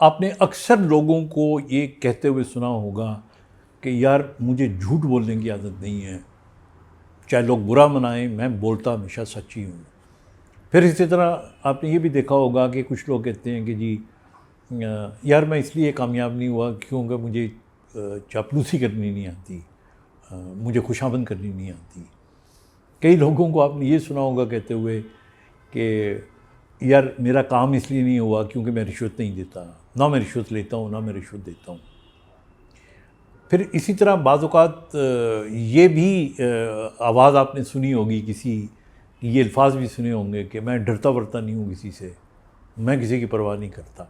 آپ نے اکثر لوگوں کو یہ کہتے ہوئے سنا ہوگا کہ یار مجھے جھوٹ بولنے کی عادت نہیں ہے، چاہے لوگ برا منائیں، میں بولتا ہمیشہ سچ ہی ہوں۔ پھر اسی طرح آپ نے یہ بھی دیکھا ہوگا کہ کچھ لوگ کہتے ہیں کہ جی یار میں اس لیے کامیاب نہیں ہوا کیونکہ مجھے چاپلوسی کرنی نہیں آتی، مجھے خوشامد کرنی نہیں آتی۔ کئی لوگوں کو آپ نے یہ سنا ہوگا کہتے ہوئے کہ یار میرا کام اس لیے نہیں ہوا کیونکہ میں رشوت نہیں دیتا، نہ میں رشوت لیتا ہوں نہ میں رشوت دیتا ہوں۔ پھر اسی طرح بعض اوقات یہ بھی آواز آپ نے سنی ہوگی کسی، یہ الفاظ بھی سنے ہوں گے کہ میں ڈرتا ورتا نہیں ہوں کسی سے، میں کسی کی پرواہ نہیں کرتا۔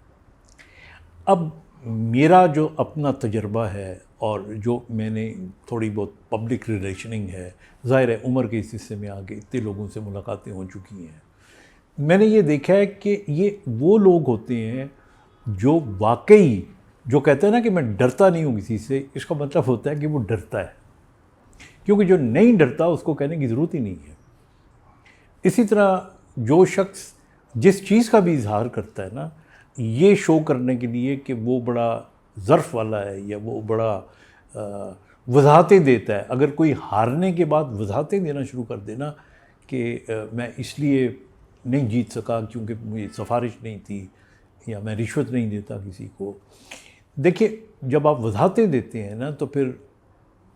اب میرا جو اپنا تجربہ ہے اور جو میں نے تھوڑی بہت پبلک ریلیشننگ ہے، ظاہر ہے عمر کے اس حصے میں آ کے اتنے لوگوں سے ملاقاتیں ہو چکی ہیں، میں نے یہ دیکھا ہے کہ یہ وہ لوگ ہوتے ہیں جو واقعی جو کہتے ہیں نا کہ میں ڈرتا نہیں ہوں کسی سے، اس کا مطلب ہوتا ہے کہ وہ ڈرتا ہے، کیونکہ جو نہیں ڈرتا اس کو کہنے کی ضرورت ہی نہیں ہے۔ اسی طرح جو شخص جس چیز کا بھی اظہار کرتا ہے نا، یہ شو کرنے کے لیے کہ وہ بڑا ظرف والا ہے یا وہ بڑا وضاحتیں دیتا ہے، اگر کوئی ہارنے کے بعد وضاحتیں دینا شروع کر دینا کہ میں اس لیے نہیں جیت سکا کیونکہ مجھے سفارش نہیں تھی یا میں رشوت نہیں دیتا کسی کو، دیکھیں جب آپ وضاحتیں دیتے ہیں نا تو پھر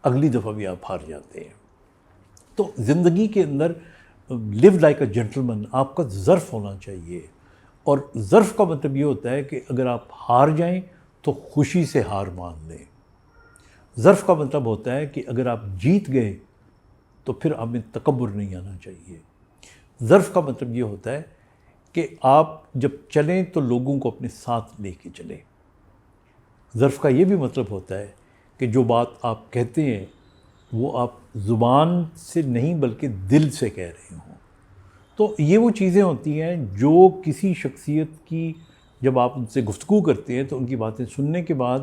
اگلی دفعہ بھی آپ ہار جاتے ہیں۔ تو زندگی کے اندر لیو لائک اے جنٹلمن، آپ کا ظرف ہونا چاہیے، اور ظرف کا مطلب یہ ہوتا ہے کہ اگر آپ ہار جائیں تو خوشی سے ہار مان لیں۔ ظرف کا مطلب ہوتا ہے کہ اگر آپ جیت گئے تو پھر آپ میں تکبر نہیں آنا چاہیے۔ ظرف کا مطلب یہ ہوتا ہے کہ آپ جب چلیں تو لوگوں کو اپنے ساتھ لے کے چلیں۔ ظرف کا یہ بھی مطلب ہوتا ہے کہ جو بات آپ کہتے ہیں وہ آپ زبان سے نہیں بلکہ دل سے کہہ رہے ہوں۔ تو یہ وہ چیزیں ہوتی ہیں جو کسی شخصیت کی جب آپ ان سے گفتگو کرتے ہیں تو ان کی باتیں سننے کے بعد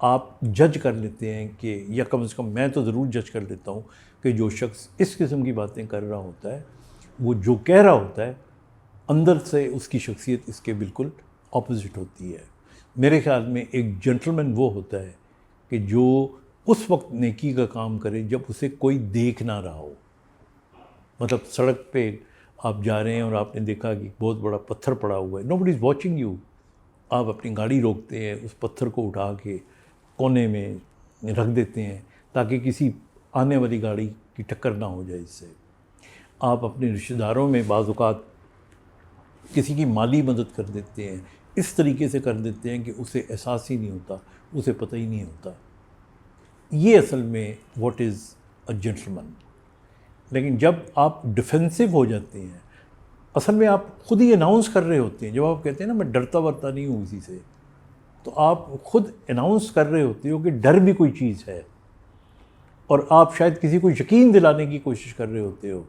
آپ جج کر لیتے ہیں کہ، یا کم از کم میں تو ضرور جج کر لیتا ہوں کہ جو شخص اس قسم کی باتیں کر رہا ہوتا ہے، وہ جو کہہ رہا ہوتا ہے اندر سے اس کی شخصیت اس کے بالکل اپوزٹ ہوتی ہے۔ میرے خیال میں ایک جنٹلمین وہ ہوتا ہے کہ جو اس وقت نیکی کا کام کرے جب اسے کوئی دیکھ نہ رہا ہو۔ مطلب سڑک پہ آپ جا رہے ہیں اور آپ نے دیکھا کہ بہت بڑا پتھر پڑا ہوا ہے، نوبڈی از واچنگ یو، آپ اپنی گاڑی روکتے ہیں، اس پتھر کو اٹھا کے کونے میں رکھ دیتے ہیں تاکہ کسی آنے والی گاڑی کی ٹکر نہ ہو جائے اس سے۔ آپ اپنے رشتہ داروں میں بعض اوقات کسی کی مالی مدد کر دیتے ہیں، اس طریقے سے کر دیتے ہیں کہ اسے احساس ہی نہیں ہوتا، اسے پتہ ہی نہیں ہوتا۔ یہ اصل میں واٹ از اے جنٹلمن۔ لیکن جب آپ ڈیفینسو ہو جاتے ہیں، اصل میں آپ خود ہی اناؤنس کر رہے ہوتے ہیں، جب آپ کہتے ہیں نا میں ڈرتا ورتا نہیں ہوں کسی سے، تو آپ خود اناؤنس کر رہے ہوتے ہو کہ ڈر بھی کوئی چیز ہے، اور آپ شاید کسی کو یقین دلانے کی کوشش کر رہے ہوتے ہو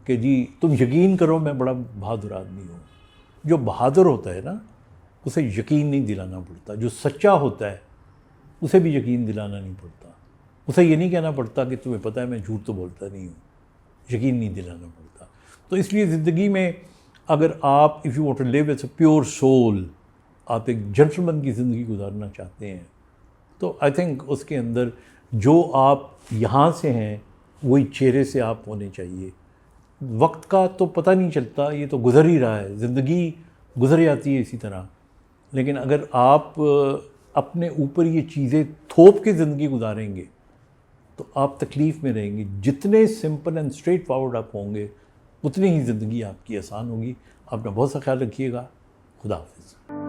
کہ جی تم یقین کرو میں بڑا بہادر آدمی ہوں۔ جو بہادر ہوتا ہے نا اسے یقین نہیں دلانا پڑتا، جو سچا ہوتا ہے اسے بھی یقین دلانا نہیں پڑتا، اسے یہ نہیں کہنا پڑتا کہ تمہیں پتہ ہے میں جھوٹ تو بولتا نہیں ہوں، یقین نہیں دلانا پڑتا۔ تو اس لیے زندگی میں اگر آپ if you want to live as a pure soul, آپ ایک جنٹلمن کی زندگی گزارنا چاہتے ہیں، تو آئی تھنک اس کے اندر جو آپ یہاں سے ہیں وہی چہرے سے آپ ہونے چاہیے۔ وقت کا تو پتہ نہیں چلتا، یہ تو گزر ہی رہا ہے، زندگی گزر جاتی ہے اسی طرح، لیکن اگر آپ اپنے اوپر یہ چیزیں تھوپ کے زندگی گزاریں گے تو آپ تکلیف میں رہیں گے۔ جتنے سمپل اینڈ اسٹریٹ فارورڈ آپ ہوں گے اتنی ہی زندگی آپ کی آسان ہوگی۔ اپنا بہت سا خیال رکھیے گا۔ خدا حافظ۔